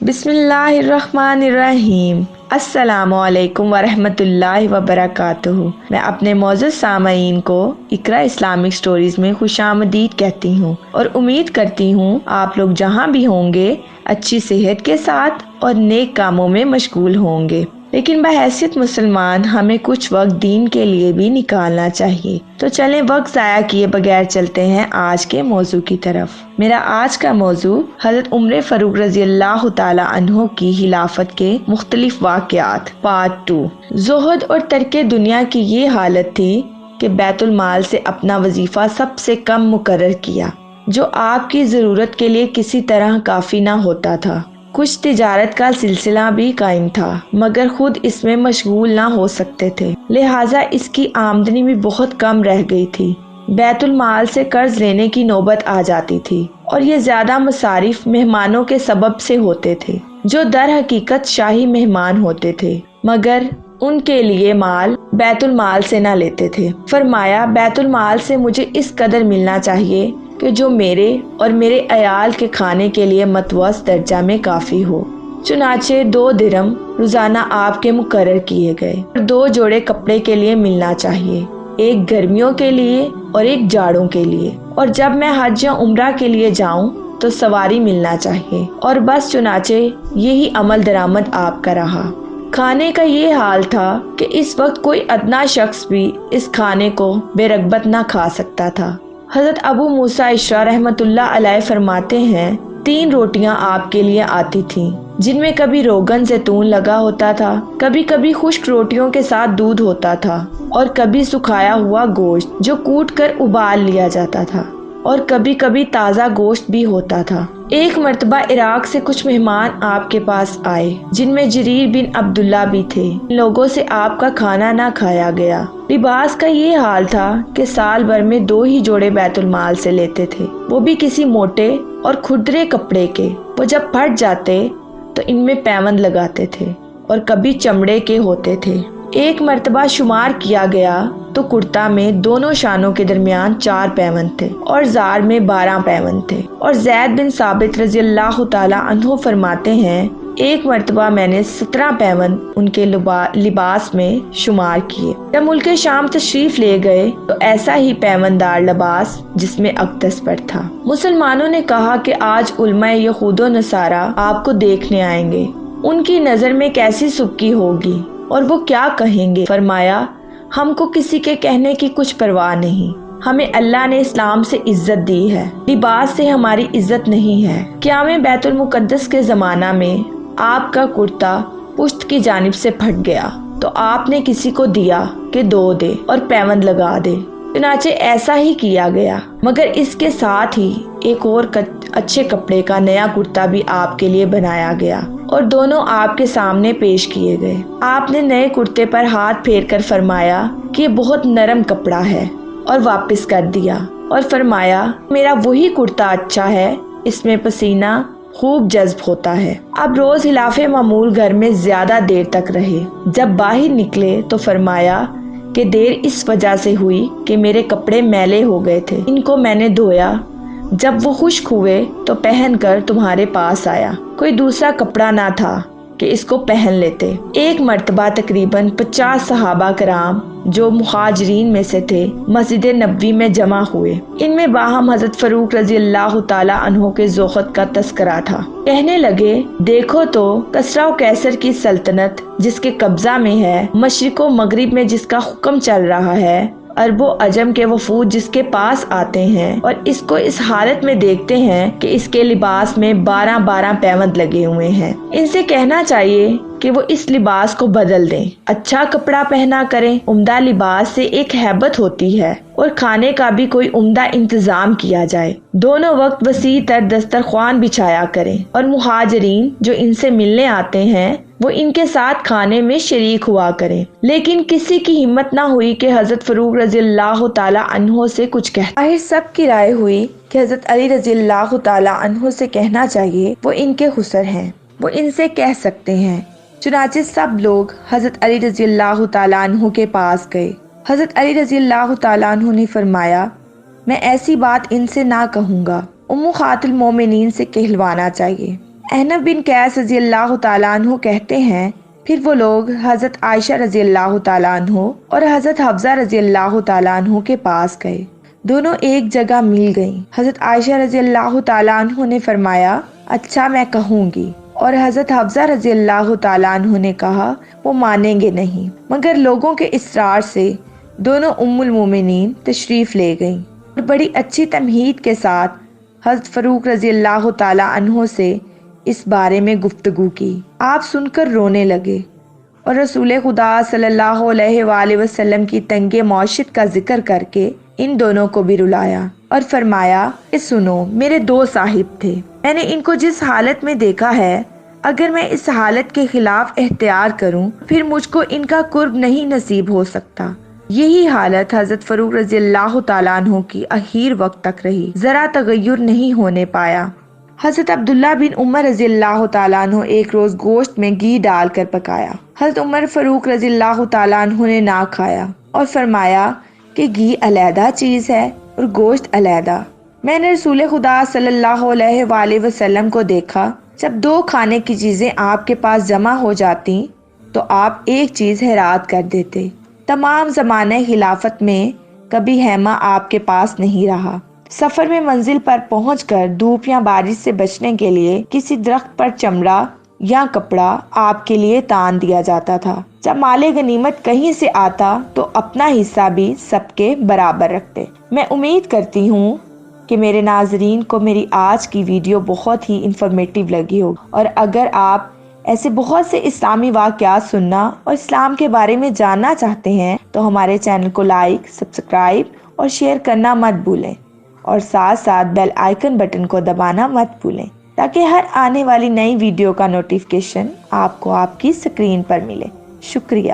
بسم اللہ الرحمن الرحیم۔ السلام علیکم ورحمۃ اللہ وبرکاتہ۔ میں اپنے معزز سامعین کو اقرا اسلامک سٹوریز میں خوش آمدید کہتی ہوں اور امید کرتی ہوں آپ لوگ جہاں بھی ہوں گے اچھی صحت کے ساتھ اور نیک کاموں میں مشغول ہوں گے، لیکن بحیثیت مسلمان ہمیں کچھ وقت دین کے لیے بھی نکالنا چاہیے۔ تو چلیں وقت ضائع کیے بغیر چلتے ہیں آج کے موضوع کی طرف۔ میرا آج کا موضوع حضرت عمر فاروق رضی اللہ تعالی عنہ کی خلافت کے مختلف واقعات پارٹ 2۔ زہد اور ترک دنیا کی یہ حالت تھی کہ بیت المال سے اپنا وظیفہ سب سے کم مقرر کیا، جو آپ کی ضرورت کے لیے کسی طرح کافی نہ ہوتا تھا۔ کچھ تجارت کا سلسلہ بھی قائم تھا، مگر خود اس میں مشغول نہ ہو سکتے تھے، لہٰذا اس کی آمدنی بھی بہت کم رہ گئی تھی۔ بیت المال سے قرض لینے کی نوبت آ جاتی تھی اور یہ زیادہ مصارف مہمانوں کے سبب سے ہوتے تھے، جو در حقیقت شاہی مہمان ہوتے تھے، مگر ان کے لیے مال بیت المال سے نہ لیتے تھے۔ فرمایا، بیت المال سے مجھے اس قدر ملنا چاہیے کہ جو میرے اور میرے عیال کے کھانے کے لیے متوسط درجہ میں کافی ہو۔ چنانچہ 2 درہم روزانہ آپ کے مقرر کیے گئے اور 2 جوڑے کپڑے کے لیے ملنا چاہیے، ایک گرمیوں کے لیے اور ایک جاڑوں کے لیے، اور جب میں حج یا عمرہ کے لیے جاؤں تو سواری ملنا چاہیے، اور بس چنانچہ یہی عمل درآمد آپ کا رہا۔ کھانے کا یہ حال تھا کہ اس وقت کوئی ادنا شخص بھی اس کھانے کو بے رغبت نہ کھا سکتا تھا۔ حضرت ابو موسیٰ اشعری رحمۃ اللہ علیہ فرماتے ہیں، 3 روٹیاں آپ کے لیے آتی تھیں، جن میں کبھی روغن زیتون لگا ہوتا تھا، کبھی کبھی خشک روٹیوں کے ساتھ دودھ ہوتا تھا، اور کبھی سکھایا ہوا گوشت جو کوٹ کر ابال لیا جاتا تھا، اور کبھی کبھی تازہ گوشت بھی ہوتا تھا۔ ایک مرتبہ عراق سے کچھ مہمان آپ کے پاس آئے، جن میں جریر بن عبداللہ بھی تھے۔ ان لوگوں سے آپ کا کھانا نہ کھایا گیا۔ لباس کا یہ حال تھا کہ سال بھر میں 2 ہی جوڑے بیت المال سے لیتے تھے، وہ بھی کسی موٹے اور کھردرے کپڑے کے۔ وہ جب پھٹ جاتے تو ان میں پیوند لگاتے تھے، اور کبھی چمڑے کے ہوتے تھے۔ ایک مرتبہ شمار کیا گیا تو کرتا میں دونوں شانوں کے درمیان 4 پیوند تھے، اور زار میں 12 پیوند تھے۔ اور زید بن ثابت رضی اللہ تعالی عنہ فرماتے ہیں، ایک مرتبہ میں نے 17 پیوند ان کے لباس میں شمار کیے۔ جب ملک شام تشریف لے گئے تو ایسا ہی پیونددار لباس جس میں اقدس پر تھا۔ مسلمانوں نے کہا کہ آج علماء یہود و نصارہ آپ کو دیکھنے آئیں گے، ان کی نظر میں کیسی سبکی ہوگی اور وہ کیا کہیں گے؟ فرمایا، ہم کو کسی کے کہنے کی کچھ پرواہ نہیں، ہمیں اللہ نے اسلام سے عزت دی ہے، لباس سے ہماری عزت نہیں ہے۔ قیام بیت المقدس کے زمانہ میں آپ کا کرتا پشت کی جانب سے پھٹ گیا تو آپ نے کسی کو دیا کہ 2 دے اور پیوند لگا دے، چنانچہ ایسا ہی کیا گیا، مگر اس کے ساتھ ہی ایک اور اچھے کپڑے کا نیا کرتا بھی آپ کے لیے بنایا گیا، اور دونوں آپ کے سامنے پیش کیے گئے۔ آپ نے نئے کرتے پر ہاتھ پھیر کر فرمایا کہ یہ بہت نرم کپڑا ہے، اور واپس کر دیا، اور فرمایا، میرا وہی کرتا اچھا ہے، اس میں پسینہ خوب جذب ہوتا ہے۔ اب روز خلاف معمول گھر میں زیادہ دیر تک رہے۔ جب باہر نکلے تو فرمایا کہ دیر اس وجہ سے ہوئی کہ میرے کپڑے میلے ہو گئے تھے، ان کو میں نے دھویا، جب وہ خشک ہوئے تو پہن کر تمہارے پاس آیا، کوئی دوسرا کپڑا نہ تھا کہ اس کو پہن لیتے۔ ایک مرتبہ تقریباً 50 صحابہ کرام جو مہاجرین میں سے تھے مسجد نبوی میں جمع ہوئے۔ ان میں باہم حضرت فاروق رضی اللہ تعالی عنہ کے زہد کا تذکرہ تھا۔ کہنے لگے، دیکھو تو کسریٰ و قیصر کی سلطنت جس کے قبضہ میں ہے، مشرق و مغرب میں جس کا حکم چل رہا ہے، عرب و عجم کے وفود جس کے پاس آتے ہیں، اور اس کو اس حالت میں دیکھتے ہیں کہ اس کے لباس میں 12 پیوند لگے ہوئے ہیں۔ ان سے کہنا چاہیے کہ وہ اس لباس کو بدل دیں، اچھا کپڑا پہنا کریں۔ عمدہ لباس سے ایک ہیبت ہوتی ہے، اور کھانے کا بھی کوئی عمدہ انتظام کیا جائے۔ دونوں وقت وسیع تر دسترخوان بچھایا کریں، اور مہاجرین جو ان سے ملنے آتے ہیں وہ ان کے ساتھ کھانے میں شریک ہوا کریں۔ لیکن کسی کی ہمت نہ ہوئی کہ حضرت فاروق رضی اللہ تعالی عنہ سے کچھ کہتا۔ آخر سب کی رائے ہوئی کہ حضرت علی رضی اللہ تعالی عنہ سے کہنا چاہیے، وہ ان کے خسر ہیں، وہ ان سے کہہ سکتے ہیں۔ چنانچہ سب لوگ حضرت علی رضی اللہ تعالی عنہ کے پاس گئے۔ حضرت علی رضی اللہ تعالی عنہ نے فرمایا، میں ایسی بات ان سے نہ کہوں گا، خات المومنین سے کہلوانا چاہیے۔ احنف بن قیس رضی اللہ تعالیٰ عنہ کہتے ہیں پھر وہ لوگ حضرت عائشہ رضی اللہ تعالیٰ عنہ اور حضرت حفصہ رضی اللہ تعالیٰ عنہ کے پاس گئے۔ دونوں ایک جگہ مل گئیں۔ حضرت عائشہ رضی اللہ تعالیٰ عنہ نے فرمایا اچھا میں کہوں گی، اور حضرت حفصہ رضی اللہ تعالیٰ عنہ نے کہا وہ مانیں گے نہیں، مگر لوگوں کے اصرار سے دونوں ام المومنین تشریف لے گئیں اور بڑی اچھی تمہید کے ساتھ حضرت فاروق رضی اللہ تعالیٰ عنہ سے اس بارے میں گفتگو کی۔ آپ سن کر رونے لگے اور رسول خدا صلی اللہ علیہ وآلہ وسلم کی تنگ معیشت کا ذکر کر کے ان دونوں کو بھی رلایا اور فرمایا کہ سنو، میرے دو صاحب تھے، میں نے ان کو جس حالت میں دیکھا ہے، اگر میں اس حالت کے خلاف اختیار کروں پھر مجھ کو ان کا قرب نہیں نصیب ہو سکتا۔ یہی حالت حضرت فاروق رضی اللہ تعالیٰ عنہ کی اخیر وقت تک رہی، ذرا تغیر نہیں ہونے پایا۔ حضرت عبداللہ بن عمر رضی اللہ تعالیٰ عنہ ایک روز گوشت میں گھی ڈال کر پکایا۔ حضرت عمر فاروق رضی اللہ تعالیٰ عنہ نے نہ کھایا اور فرمایا کہ گھی علیحدہ چیز ہے اور گوشت علیحدہ۔ میں نے رسول خدا صلی اللہ علیہ وآلہ وسلم کو دیکھا، جب دو کھانے کی چیزیں آپ کے پاس جمع ہو جاتی تو آپ ایک چیز حیرات کر دیتے۔ تمام زمانہ خلافت میں کبھی خیمہ آپ کے پاس نہیں رہا۔ سفر میں منزل پر پہنچ کر دھوپ یا بارش سے بچنے کے لیے کسی درخت پر چمڑا یا کپڑا آپ کے لیے تان دیا جاتا تھا۔ جب مال غنیمت کہیں سے آتا تو اپنا حصہ بھی سب کے برابر رکھتے۔ میں امید کرتی ہوں کہ میرے ناظرین کو میری آج کی ویڈیو بہت ہی انفارمیٹیو لگی ہو، اور اگر آپ ایسے بہت سے اسلامی واقعات سننا اور اسلام کے بارے میں جاننا چاہتے ہیں تو ہمارے چینل کو لائک، سبسکرائب اور شیئر کرنا مت بھولیں، اور ساتھ ساتھ بیل آئیکن بٹن کو دبانا مت بھولیں تاکہ ہر آنے والی نئی ویڈیو کا نوٹیفیکیشن آپ کو آپ کی اسکرین پر ملے۔ شکریہ۔